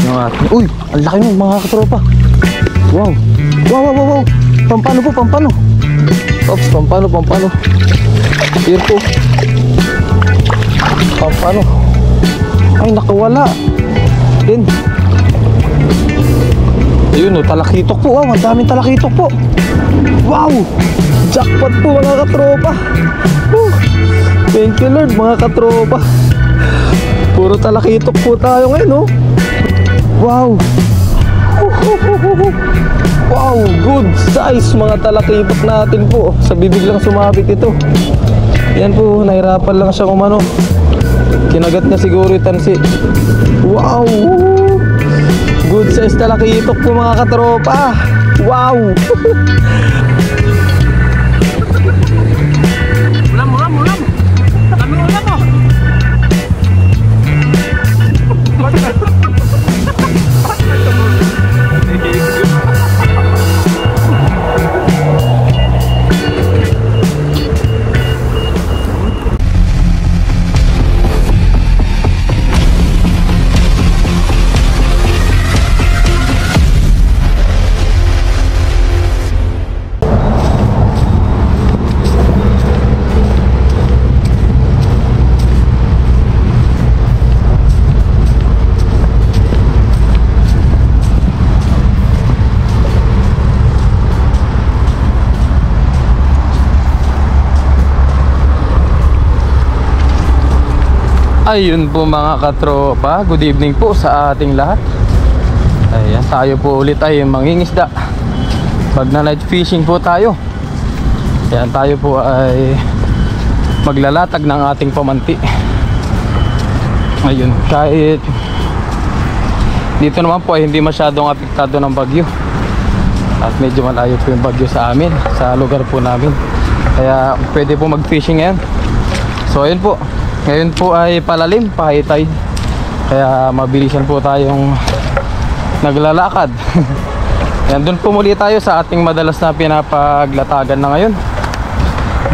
Yung ating, uy, ang laki mo mga katropa. Wow. Wow, wow, wow, wow. Pampano po, pampano. Oops, pampano, pampano. Here po. Pampano. Ay, nakawala. Din. Ayun o, talakitok po. Wow, ang daming talakitok po. Wow. Jackpot po mga katropa. Thank you Lord mga katropa. Puro talakitok po tayo ngayon, oh. Wow. Wow, good size mga talakitok natin po. Sa bibig lang sumabit ito. Yan po, nahirapan lang siya umano. Kinagat niya siguro yung tansi. Wow. Good size talakitok po mga katropa. Wow. Ulam, ulam, ulam. Kami ulam mo. Ayun po mga katropa, good evening po sa ating lahat. Ayan, tayo po ulit ay mangingisda. Pag na night fishing po tayo. Ayan, tayo po ay maglalatag ng ating pamanti. Ayun, kahit dito naman po ay hindi masyadong apektado ng bagyo. At medyo malayo po yung bagyo sa amin, sa lugar po namin. Kaya pwede po mag fishing ngayon. So ayun po, ngayon po ay palalim, high tide. Kaya mabilisan po tayong naglalakad. Yan, doon po muli tayo sa ating madalas na pinapaglatagan na ngayon.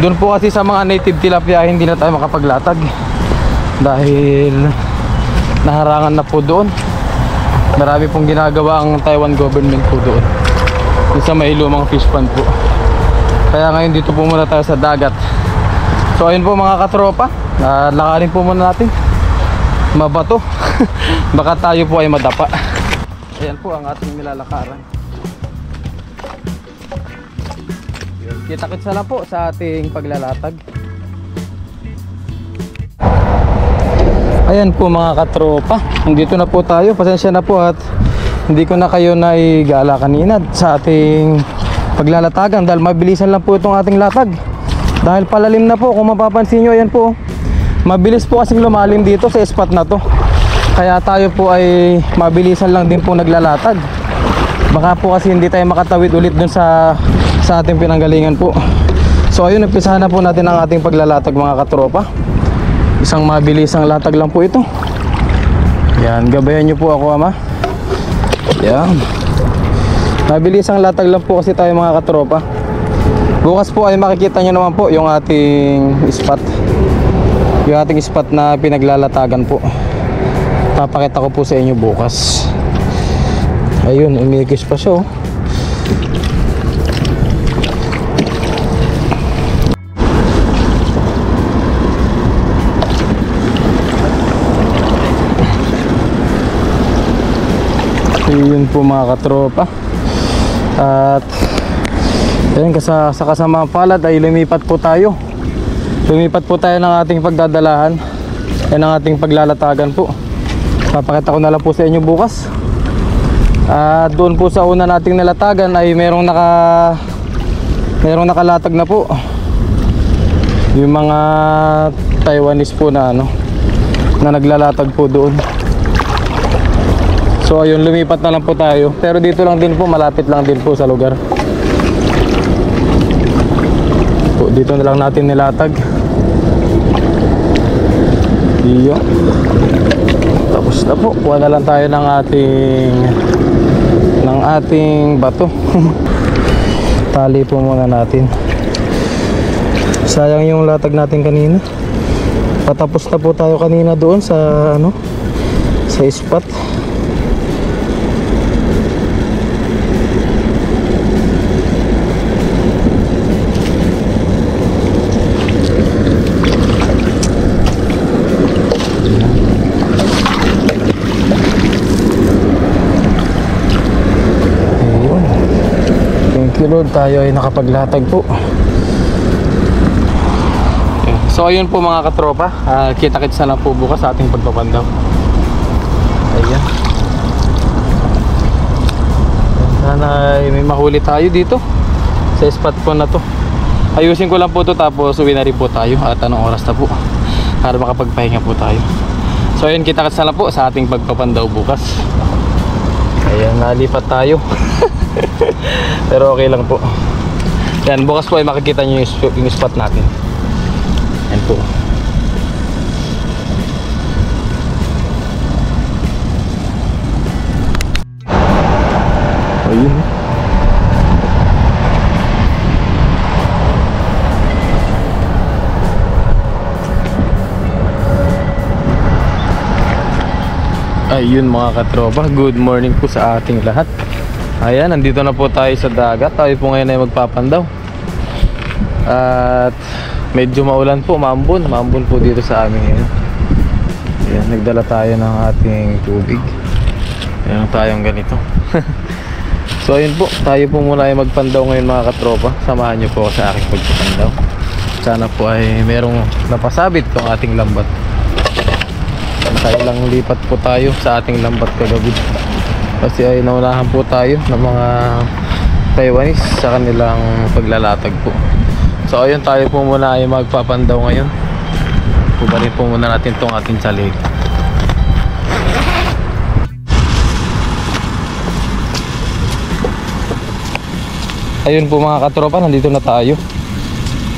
Doon po kasi sa mga native tilapia hindi na tayo makapaglatag dahil naharangan na po doon. Marami pong ginagawa ang Taiwan government po doon, yung sa may lumang fish pond po. Kaya ngayon dito po muna tayo sa dagat. So ayun po mga katropa, lakarin po muna natin. Mabato. Baka tayo po ay madapa. Ayan po ang ating nilalakaran. Kita-kits na lang po sa ating paglalatag. Ayan po mga katropa, nandito na po tayo. Pasensya na po at hindi ko na kayo naigala kanina sa ating paglalatagan dahil mabilisan lang po itong ating latag. Dahil palalim na po, kung mapapansin nyo, ayan po, mabilis po kasing lumalim dito sa spot na to. Kaya tayo po ay mabilisan lang din po naglalatag. Baka po kasi hindi tayo makatawid ulit dun sa ating pinanggalingan po. So ayun, umpisahan na po natin ang ating paglalatag mga katropa. Isang mabilisang latag lang po ito. Yan, gabayan nyo po ako ama. Yan, mabilisang latag lang po kasi tayo mga katropa. Bukas po ay makikita nyo naman po yung ating spot. Yung ating spot na pinaglalatagan po. Papakita ko po sa inyo bukas. Ayun, umikis pa siya oh. Ayun po mga katropa. At ayun, sa kasamang palad ay lumipat po tayo. Lumipat po tayo ng ating pagdadalahan ay ng ating paglalatagan po. Papakita ko na lang po sa inyo bukas. Doon po sa una nating nalatagan ay merong nakalatag na po. Yung mga Taiwanese po na na naglalatag po doon. So ayun, lumipat na lang po tayo. Pero dito lang din po, malapit lang din po sa lugar. Dito na lang natin nilatag. Iyo. Tapos na po, kuha na lang tayo ng ating bato. Tali po muna natin. Sayang yung latag natin kanina. Patapos na po tayo kanina doon sa sa spot. Lord, tayo ay nakapaglatag po. So ayun po mga katropa, kita-kits na lang po bukas sa ating pagpapandaw. Ayan. Sana ay may mahuli tayo dito sa spot po na to. Ayusin ko lang po to, tapos uwi na rin po tayo. At anong oras na po para makapagpahinga po tayo. So ayun, kita-kits na lang po sa ating pagpapandaw bukas. Ayan, nalipat tayo. Pero okay lang po. Yan, bukas po ay makikita nyo yung spot natin. Yan po. Ayun. Ayun mga katropa, good morning po sa ating lahat. Ayan, nandito na po tayo sa dagat. Tayo po ngayon ay magpapandaw. At medyo maulan po, maambon po dito sa amin ngayon. Ayan, nagdala tayo ng ating tubig. Ayan tayong ganito. So ayun po, tayo po muna ay magpandaw ngayon mga katropa. Samahan nyo po ako sa aking pagpapandaw. Sana po ay merong napasabit tong ating lambat. Tayo lang lipat po tayo sa ating lambat kagabi. Kasi ay naunahan po tayo ng mga Taiwanese sa kanilang paglalatag po. So ayun, tayo po muna ay magpapandaw ngayon. Kubarin po muna natin tong ating salig. Ayun po mga katropa, nandito na tayo.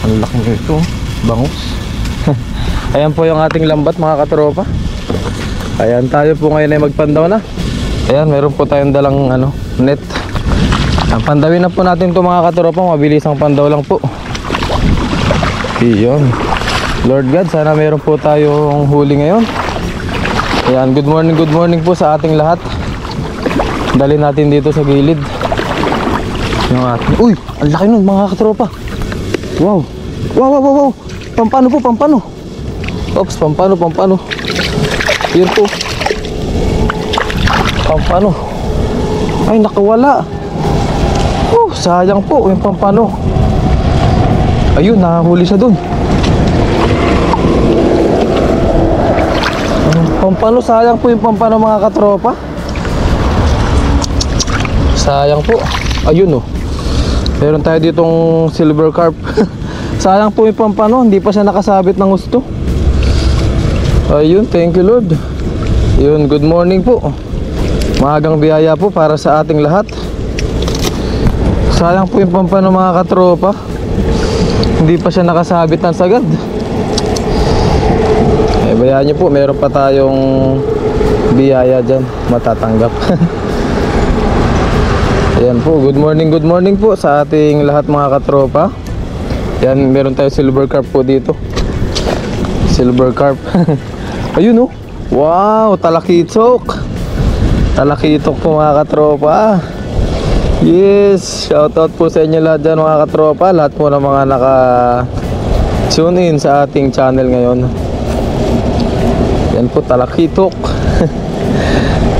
Ang laki nito, bangus. Ayan po yung ating lambat mga katropa. Ayan, tayo po ngayon ay magpandaw na. Ayan, meron po tayong dalang net. Ang pandawin na po natin ito mga katropa. Mabilis ang pandaw lang po. Iyon. Lord God, sana meron po tayong huli ngayon. Ayan, good morning po sa ating lahat. Dali natin dito sa gilid yung ating... Uy, ang laki nun mga katropa. Wow. Wow. Pampano po, pampano. Oops, pampano. Yun po. Pampano. Ay, nakawala. Sayang po yung pampano. Ayun, nakahuli siya dun. Pampano, sayang po yung pampano mga katropa. Sayang po. Ayun oh. Meron tayo ditong silver carp. Sayang po yung pampano, hindi pa siya nakasabit ng gusto. Ayun, thank you Lord. Yun, good morning po. Maagang biyaya po para sa ating lahat. Sayang po yung pampano mga katropa. Hindi pa siya nakasabit ng sagad. Eh, bayaan nyo po, meron pa tayong biyaya dyan matatanggap. Ayan po, good morning po sa ating lahat mga katropa. Yan, meron tayo silver carp po dito. Silver carp. Ayun oh. Wow, talakitok. Talakitok po mga katropa. Yes, shoutout po sa inyo lahat dyan mga katropa. Lahat po ng mga naka-tune in sa ating channel ngayon. Yan po, talakitok.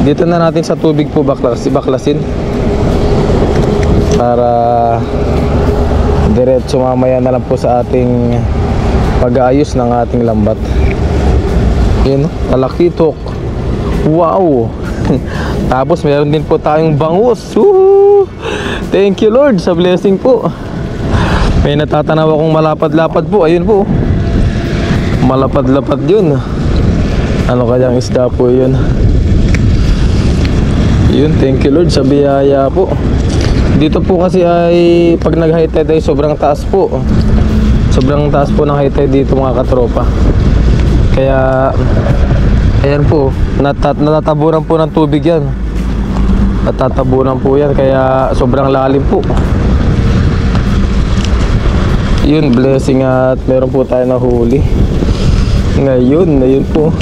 Dito na natin sa tubig po baklasin. Para diretso mamaya na lang po sa ating pag-aayos ng ating lambat. Yan, talakitok. Wow. Tapos meron din po tayong bangus. Woohoo! Thank you Lord sa blessing po. May natatanaw akong malapad-lapad po. Ayun po, malapad-lapad yun. Ano kayang isda po yun? Yun, thank you Lord sa biyaya po. Dito po kasi ay pag nag-high tide ay sobrang taas po. Sobrang taas po ng high tide dito mga katropa. Kaya ayan po, natatabunan po ng tubig yan. Natatabunan po yan, kaya sobrang lalim po. Yun, blessing at meron po tayo na huli. Ngayon po.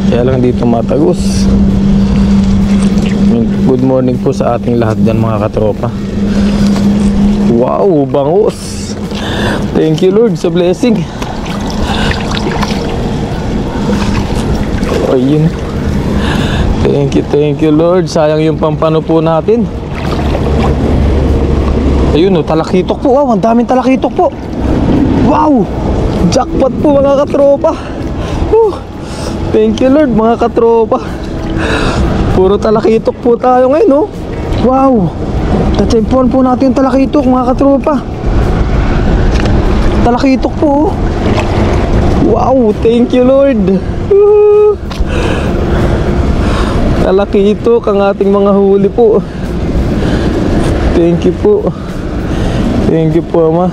Kaya lang dito matagos. Good morning po sa ating lahat dyan mga katropa. Wow, bangus. Thank you Lord sa blessing. Ayun. Thank you Lord. Sayang yung pampano po natin. Ayun, oh, talakitok po. Wow, ang daming talakitok po. Wow! Jackpot po mga katropa. Thank you Lord mga katropa. Puro talakitok po tayo ngayon, no? Wow! Tatsempuan po natin yung talakitok mga katropa. Talakitok po, oh. Wow! Thank you Lord. Talakitok ang ating mga huli po. Thank you po. Thank you po, Ama,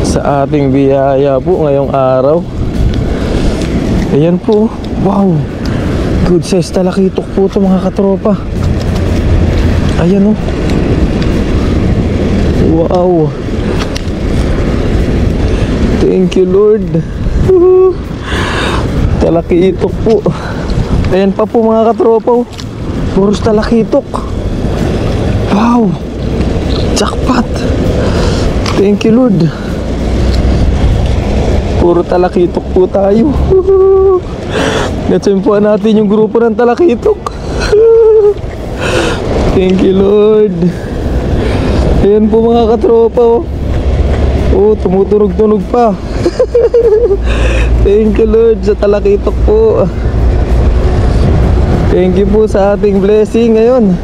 sa ating biyaya po ngayong araw. Ayan po. Wow, good size talakitok po ito mga katropa. Ayan, oh. Wow, thank you Lord. Talakitok po. Ayan pa po mga katropa, oh. Puros talakitok. Wow, jackpot. Thank you Lord. Puro talakitok po tayo. Natsempuan natin yung grupo ng talakitok. Thank you Lord. Ayan po mga katropa, oh. Oh, tumutunog-tunog pa. Thank you Lord sa talakitok po. Thank you po sa ating blessing ngayon.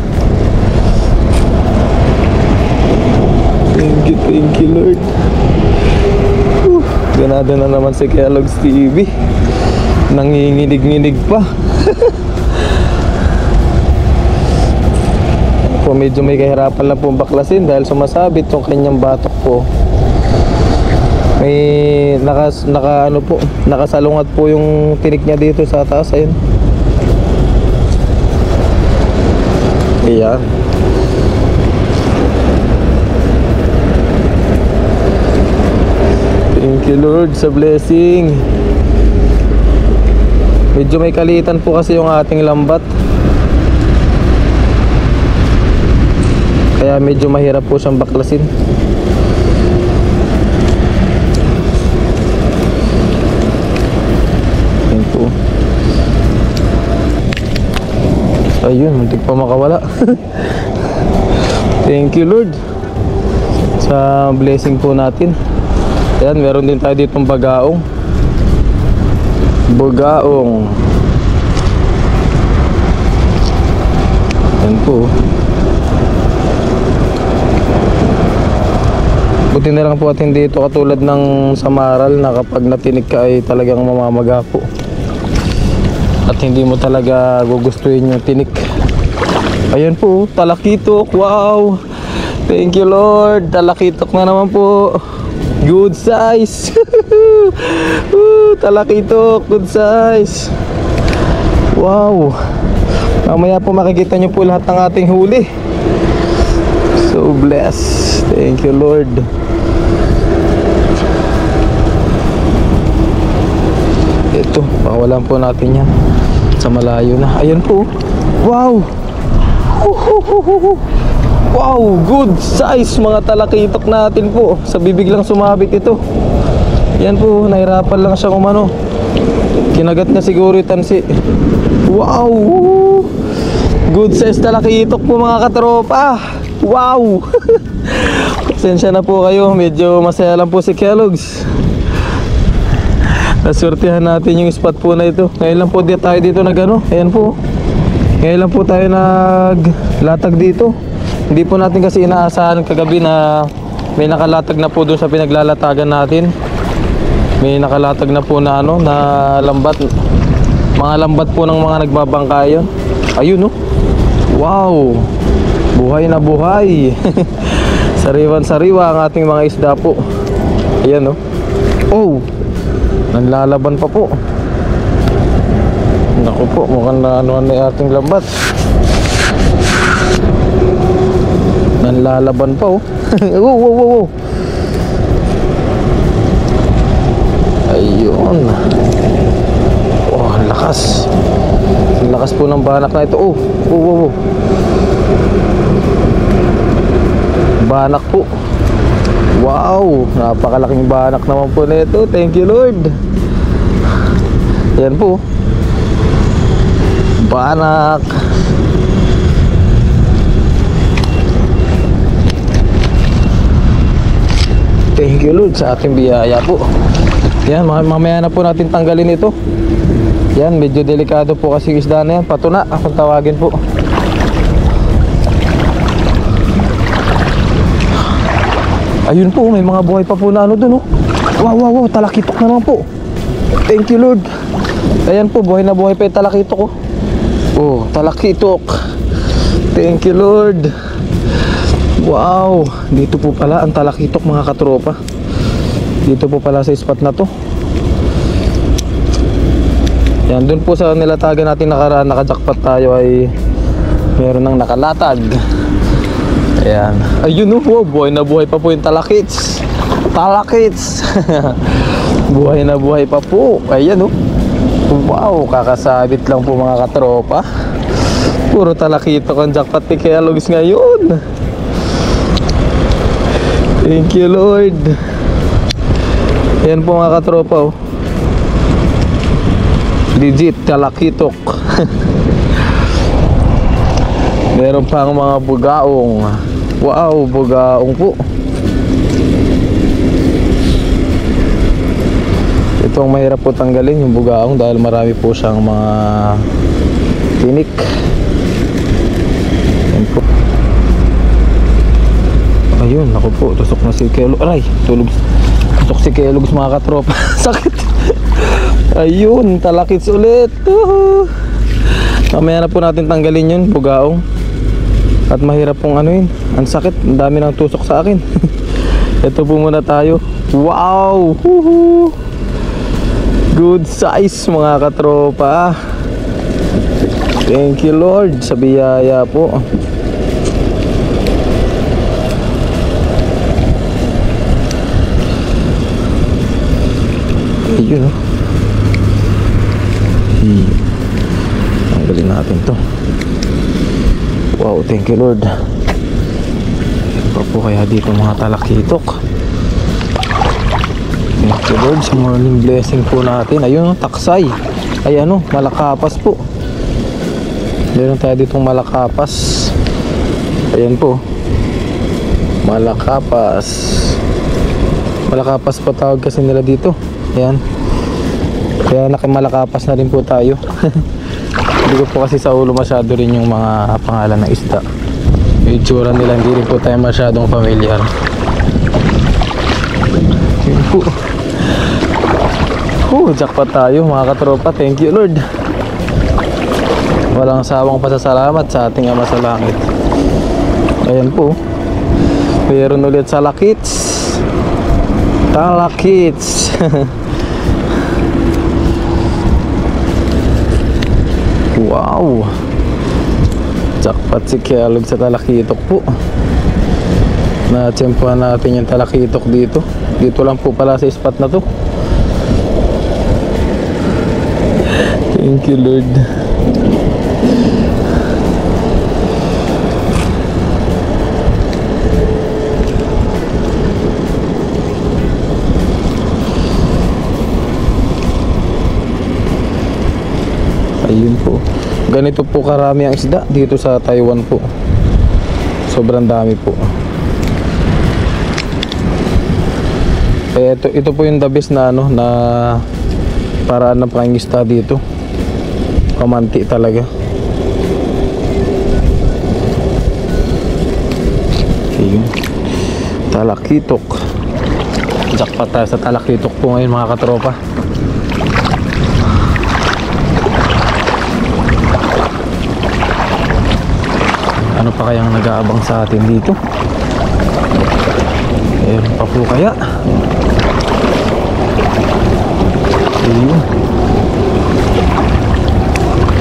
Thank you Lord. Ganado na naman si Kellogg's TV. Nanginginig-nginig pa. Po, medyo may kahirapan lang po baklasin dahil sumasabit yung kanyang batok po. May nakasalungat po yung tinik niya dito sa taas. Ayun. Ayan. Thank you Lord sa blessing. Medyo may kalitan po kasi yung ating lambat, kaya medyo mahirap po siyang baklasin. Ayan po. Ayun, muntik pa makawala. Thank you Lord sa blessing po natin. Ayan, meron din tayo ditong bagaong. Ayan po. Buti na lang po at hindi ito katulad ng samaral na kapag natinig ka ay talagang mamamaga po. At hindi mo talaga gugustuhin yung tinik. Ayan po, talakitok. Wow! Thank you Lord. Talakitok na naman po. Good size. Talakitok, good size. Wow. Mamaya po makikita nyo po lahat ng ating huli. So blessed. Thank you Lord. Ito, pakawalan po natin yan sa malayo na. Ayan po. Wow. Wow, good size mga talakitok natin po. Sa bibig lang sumabit ito. Yan po, nahirapan lang siya umano. Kinagat na siguro yung tansi. Wow, good size talakitok po mga katropa. Wow. Pasensya na po kayo, medyo masaya lang po si Kellogg's. Nasurtihan natin yung spot po na ito. Ngayon lang po tayo dito nag-ano. Ayan po, ngayon lang po tayo naglatag dito. Hindi po natin kasi inaasahan kagabi na may nakalatag na po doon sa pinaglalatagan natin. May nakalatag na po na ano, na lambat. Mga lambat po ng mga nagbabangka yun. Ayun, no? Wow! Buhay na buhay. Sariwan-sariwa ang ating mga isda po. Ayan, no? Oh! Nanlalaban pa po. Naku po, mukhang na ano na ating lambat. Nanlalaban pa, oh. Wow. Ayun. Oh, ang lakas. Ang lakas po ng banak na ito. Oh. Banak po. Wow, napakalaking banak naman po nito. Thank you Lord. Yan po. Banak. Thank you Lord sa ating biyaya po. Yan, mamaya na po natin tanggalin ito. Yan, medyo delikado po kasi yung isda na yan. Patuna, akong tawagin po. Ayun po, may mga buhay pa po na ano dun, oh. Wow, talakitok naman po. Thank you Lord. Ayan po, buhay na buhay pa yung talakitok, oh. Oh, talakitok. Thank you Lord. Wow, dito po pala ang talakitok mga katropa. Dito po pala sa spot na to. Yan, dun po sa nilatagan natin nakaraan, nakajackpot tayo ay meron ng nakalatag. Ayan. Ayun, oh, buhay na buhay pa po yung talakits. Talakits. Buhay na buhay pa po. Ayan, oh. Wow, kakasabit lang po mga katropa. Puro talakitok ang jackpot ni Kuya Lugs ngayon. Thank you Lord. Ayan po mga katropa, oh. Legit talakitok. Meron pang mga bugaong. Wow, bugaong po. Ito ang mahirap po tanggalin, yung bugaong, dahil marami po siyang mga tinik. Ayan po. Ayun, ako po, tusok na si Kuya Lugs. Aray, tulog. Tusok si Kuya Lugs mga katropa. Sakit. Ayun, talakits ulit. Mamaya na po natin tanggalin yun, bugaong. At mahirap pong ano yun. Ang sakit, ang dami ng tusok sa akin. Ito po muna tayo. Wow! Woohoo! Good size mga katropa. Thank you Lord sa biyaya po. Ayun, oh. Tanggalin natin to. Wow, thank you Lord. Ito po kaya dito mga talakitok. Thank you Lord sa morning blessing po natin. Ayun, taksay. Ay ano, malakapas po. Meron tayo ditong malakapas. Ayan po, malakapas. Malakapas po tawag kasi nila dito. Ayan. Kaya nakimalakapas na rin po tayo. Hindi ko po kasi sa ulo masyado rin yung mga pangalan ng isda. Yung itsura nila hindi rin po tayo masyadong familiar. Yun po. Jackpot tayo mga katropa. Thank you Lord. Walang sawang pasasalamat sa ating Ama sa Langit. Ayan po. Meron ulit sa lakits. Talakits. Wow, jackpot si Kuya Lugs sa talakitok po. Na-tsempuhan natin yung talakitok dito. Dito lang po pala sa spot na to. Thank you Lord. Ayun po. Ganito po karami ang isda dito sa Taiwan po. Sobrang dami po. Ito po yung the best na ano, na paraan ng pangingisda dito. Kamanti talaga. Ayun. Talakitok. Jackpot tayo sa talakitok po ngayon mga katropa. Ano pa kayang nag-aabang sa atin dito? Meron pa po kaya? Ayun.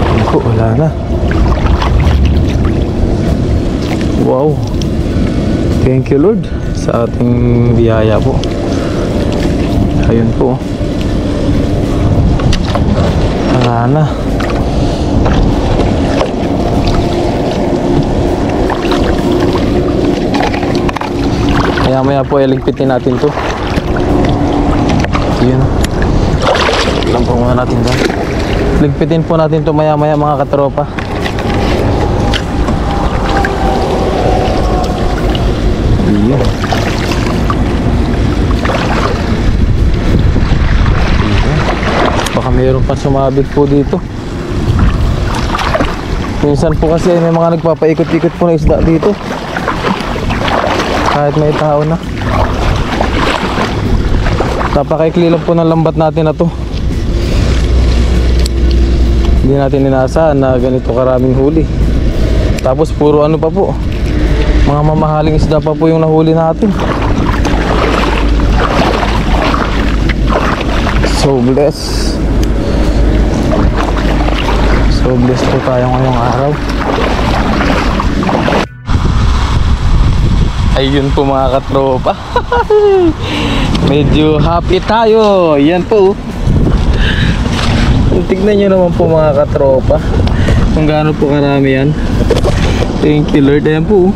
Ayun po, wala na. Wow. Thank you Lord sa ating biyaya po. Ayun po. Wala na. Maya po iligpitin natin to. Yun. Lang po muna natin doon. Ligpitin po natin to maya mga katropa. Yun. mayroon pa sumabit po dito. Minsan po kasi ay may mga nagpapaikot-ikot po na isda dito. Kahit may tao na. Napakaikli lang po ng lambat natin na to. Hindi natin inaasahan na ganito karaming huli. Tapos puro ano pa po, mga mamahaling isda pa po yung nahuli natin. So blessed. So blessed po tayo ngayong araw. Ayun po mga katropa. Medyo happy tayo. Yan po. Tignan nyo naman po mga katropa kung gaano po karami yan. Thank you Lord. Ayan po,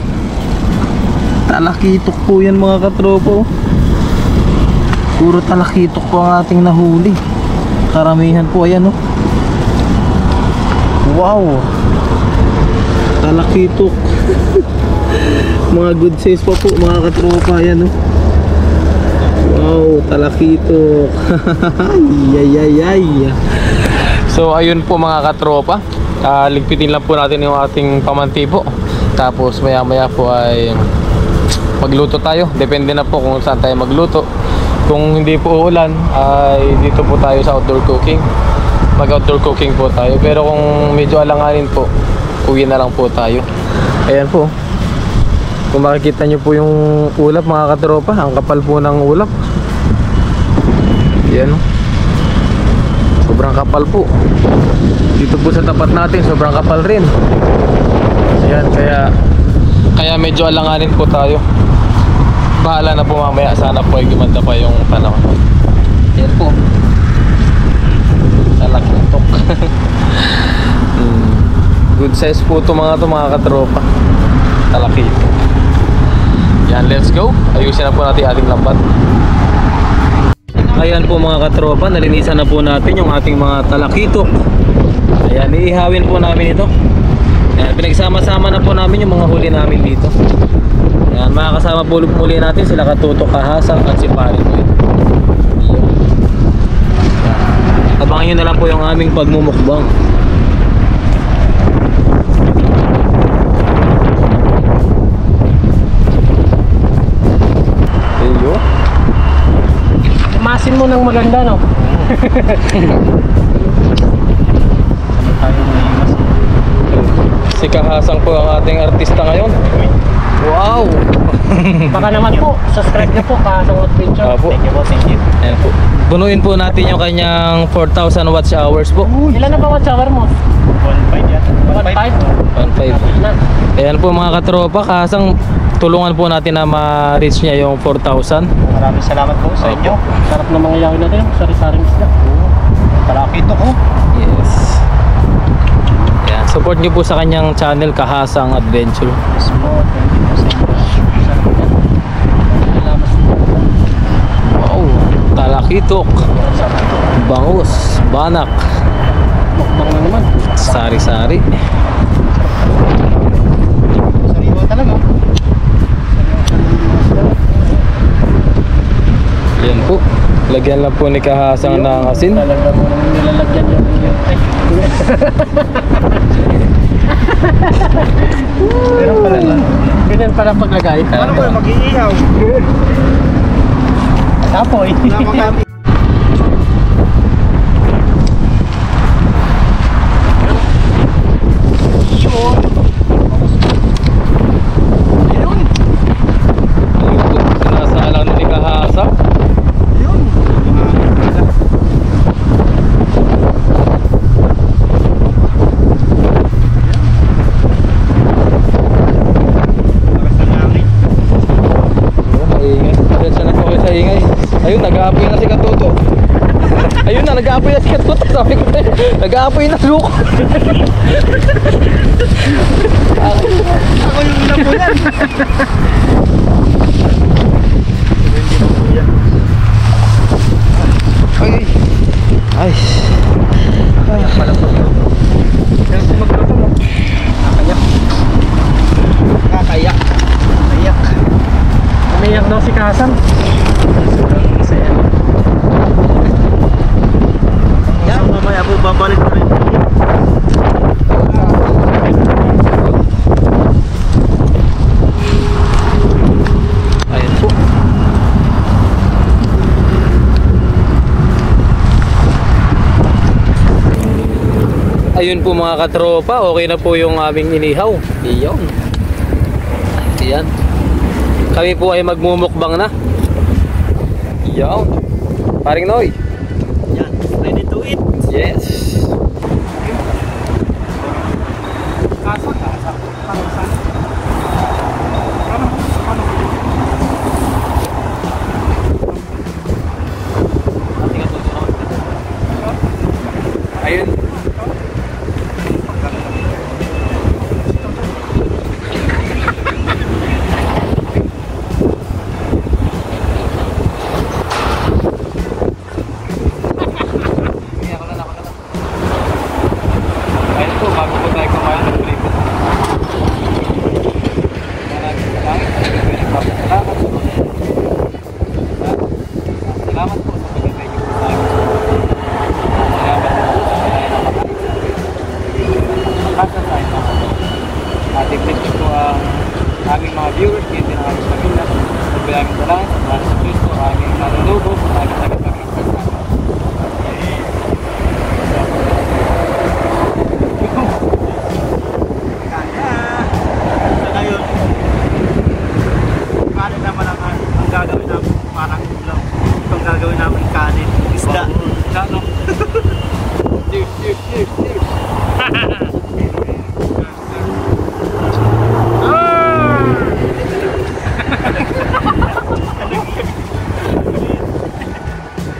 talakitok po yan mga katropa. Puro talakitok po ang ating nahuli. Karamihan po, ayan oh. Wow, talakitok. Mga good size pa po mga katropa. Ayan oh. Wow, talakitok. Ay. So ayun po mga katropa, ligpitin lang po natin yung ating pamanti po. Tapos maya maya po ay magluto tayo. Depende na po kung saan tayo magluto. Kung hindi po uulan ay dito po tayo sa outdoor cooking. Mag outdoor cooking po tayo. Pero kung medyo alanganin po, uwi na lang po tayo. Ayan po. Kung makikita nyo po yung ulap mga katropa, ang kapal po ng ulap. Ayan o. Sobrang kapal po. Dito po sa tapat natin, sobrang kapal rin. Ayan, kaya medyo alanganin po tayo. Bahala na po mamaya. Sana po ay gumanda pa yung panahon. Ayan po. Talakitok. Good size po ito mga katropa. Talakitok. Yan, let's go. Ayusin na po natin ating lambat. Ayan po mga katropa, nalinisan na po natin yung ating mga talakitok. Ayan, iihawin po namin ito. Ayan, pinagsama-sama na po namin yung mga huli namin dito. Ayan, makakasama po muli natin sila Katutok, Kahasang at si Pari. Abangan nyo na lang po yung aming pagmumukbang. Ayo. Masin mo ng maganda, no? Si Kahasang po ang ating artista ngayon. Wow! Baka naman po, subscribe na po Kahasang Adventure. Opo. Thank you po, thank you. Ayan po. Bunuin po natin yung kanyang 4,000 watch hours po. Ilan na ba watch hour mo? 1.5 yan. 1.5? 1.5. Ayan po mga katropa, Kahasang tulungan po natin na ma-reach niya yung 4,000. Maraming salamat po sa inyo. Sarap na mga yawin natin, sari-saring isda. Talakitok ko. Yes. Ayan, support niyo po sa kanyang channel, Kahasang Adventure. Yes po, thank you po sa inyo. Sarap yan. Salamat. Wow, talakitok, bangus, banak, Mukbang na naman. sari-sari. Sariwa talaga. Yan po, lagyan lang po ni Kahasang ng asin. Talaga mo nang nilalagyan yung Pero pala lang. Ganyan pala paglagay. Ano ba mag-iihaw? Tapoy. Sinasalang ni Kahasang. Ayun, nag-aapoy na si Katutok. Ayun na, nag-aapoy na si Katutok. Sabi ko, nag-aapoy na luko. Ako yung napunan. Ay. Ay. Ay. Kakayak. Umiyak daw si Kahasang. Saya. ayun po mga katropa, okay na po yung aming inihaw. Iyon. Ayan. Kami po ay magmumukbang na. Iyon. Paring Noy. Yan, ready to eat. Yes. Ayun. Ayun po, bago po tayo kumain ng prito. Maraming salamat. Salamat po sa pagkakay niyo po sa akin. Salamat po sa pagkakay tayo. Ating po ang aming mga viewers, hindi na aming pamilya. Maraming salamat sa mga sa Kristo, aming manunubos, aming tagapagin. Kanin naman ang gagawin namin, parang ulam. Itong gagawin namin kanin, isda. Ano? Cheers.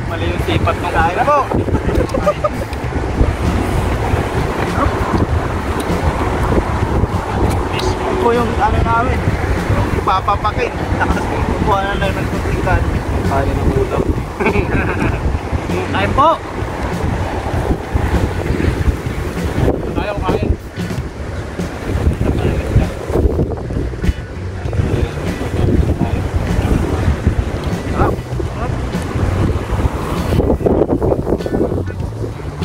Mali yung sipat ng kain po. Mismo po yung ano namin, yung ipapapakin. Nakakuha na lang ng kunting kanin. Kanin ng ulam. Kain po! Ayaw kain. Sarap.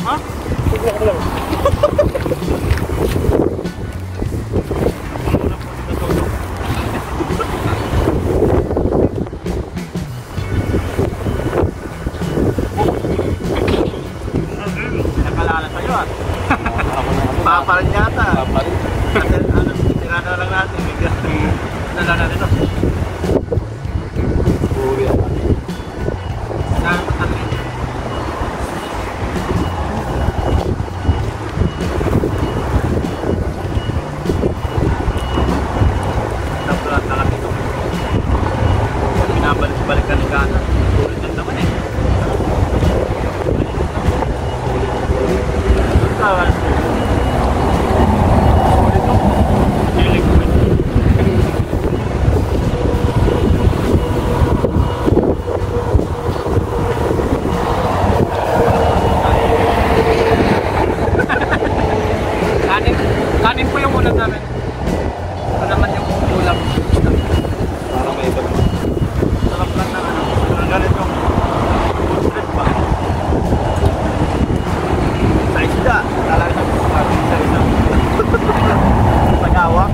Ha? Nakalala sa'yo ah. Paparin yata. Paparin. Ano, tira na lang natin. Nala natin ito. Uwi. Napulat na kasi ito. Binabalik-balikan ni Gana. Ulit lang naman eh. Tawag. Ulit ito. Hilig ko. Kanin po yung ulam namin. Ito naman yung ulam. Parang may iba naman. Sarap lang na ano. Ang ganito. Food ba? Sa isda. Talaga sa isda. Pag-awa.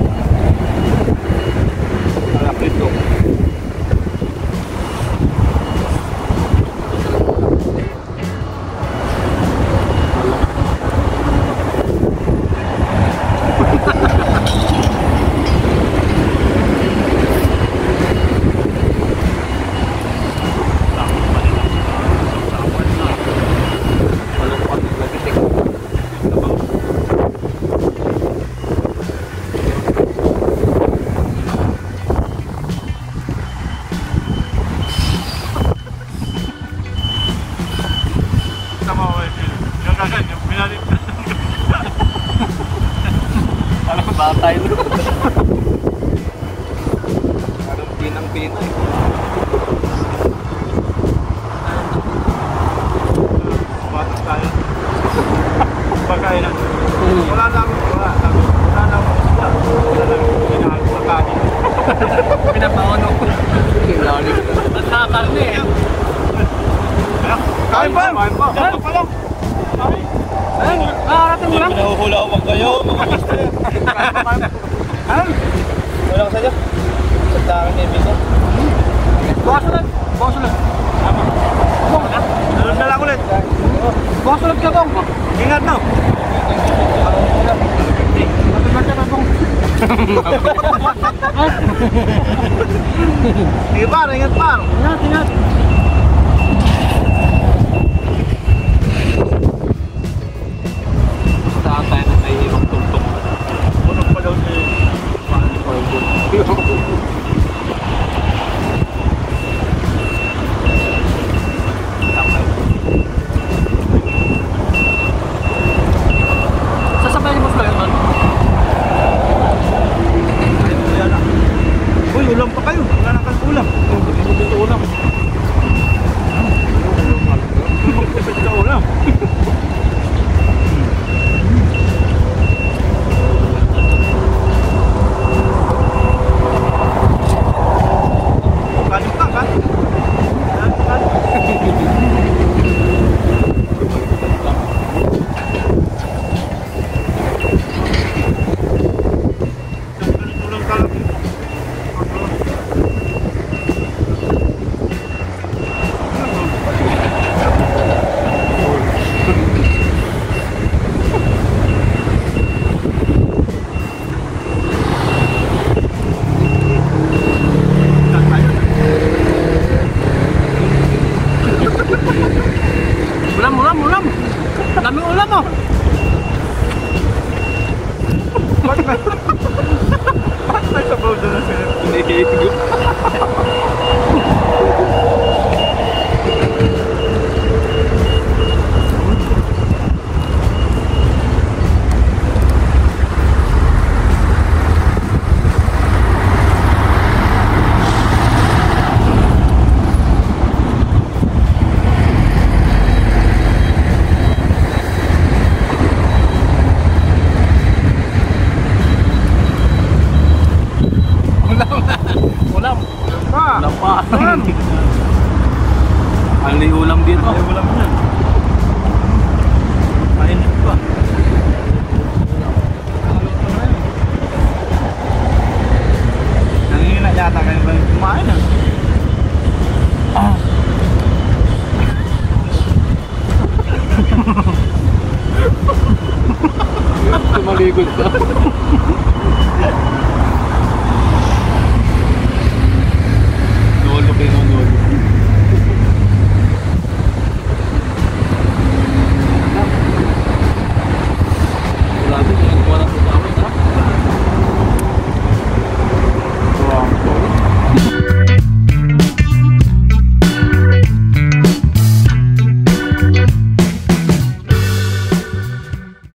Parang prito. Batay no. Parang pinang-pinay. Batas tayo. Pagkain natin. Wala lang ako. Wala lang ako. Wala lang ako. Pinahal ko kanin. Pinapaono ko. Kinlalim. At nakakarni eh. Kain pa! Kain pa! Kain pa lang! Ayun! Nakarating mo lang! Pinahuhula ako kayo mga mister. Ayun! Wala ko sa dyan. Sa dami na yung Bukas ulit! Bukas ulit! Tama. Bukas na lang ulit! Basulot ka bang? Ingat no. Sige par, ingat par. Ingat, ingat. Saan tayo na may ibang tuntok? Unang pa daw si sasabay mo sa yun. Uy, ulam pa kayo. Wala na kang ulam. Hindi mo dito ulam. Magtipid sa ulam. Kanin pa ka? Ulam! Daming ulam oh! Bakit may sabaw doon na sila? Hindi. Ang ulam dito. Ang ulam niya. Mainit pa. Nangingina yata kayo ba kumain ah? Tumaligod ka. Lolo kayo.